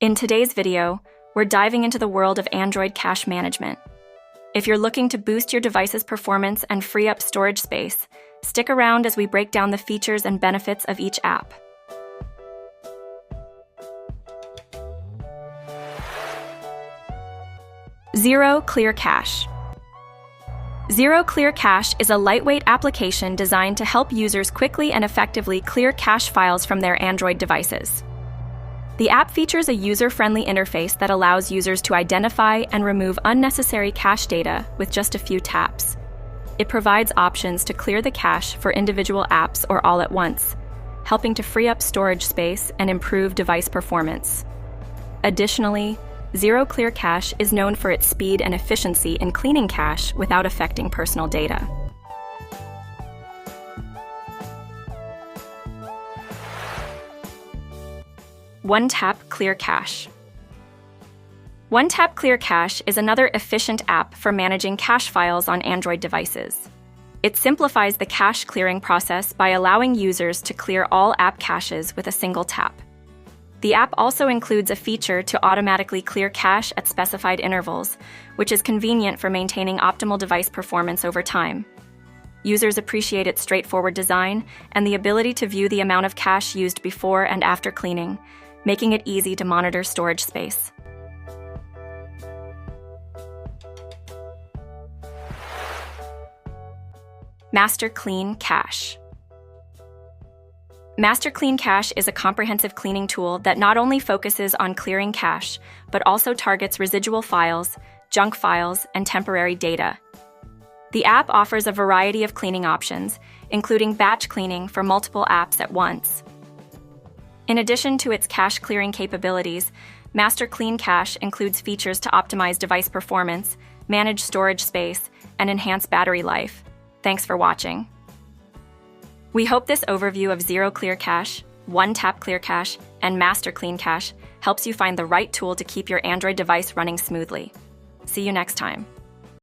In today's video, we're diving into the world of Android cache management. If you're looking to boost your device's performance and free up storage space, stick around as we break down the features and benefits of each app. Zero Clear Cache. Zero Clear Cache is a lightweight application designed to help users quickly and effectively clear cache files from their Android devices. The app features a user-friendly interface that allows users to identify and remove unnecessary cache data with just a few taps. It provides options to clear the cache for individual apps or all at once, helping to free up storage space and improve device performance. Additionally, Zero Clear Cache is known for its speed and efficiency in cleaning cache without affecting personal data. One-Tap Clear Cache. One-Tap Clear Cache is another efficient app for managing cache files on Android devices. It simplifies the cache clearing process by allowing users to clear all app caches with a single tap. The app also includes a feature to automatically clear cache at specified intervals, which is convenient for maintaining optimal device performance over time. Users appreciate its straightforward design and the ability to view the amount of cache used before and after cleaning, making it easy to monitor storage space. Master Clean Cache. Master Clean Cache is a comprehensive cleaning tool that not only focuses on clearing cache, but also targets residual files, junk files, and temporary data. The app offers a variety of cleaning options, including batch cleaning for multiple apps at once. In addition to its cache clearing capabilities, Master Clean Cache includes features to optimize device performance, manage storage space, and enhance battery life. Thanks for watching. We hope this overview of Zero Clear Cache, One-Tap Clear Cache, and Master Clean Cache helps you find the right tool to keep your Android device running smoothly. See you next time.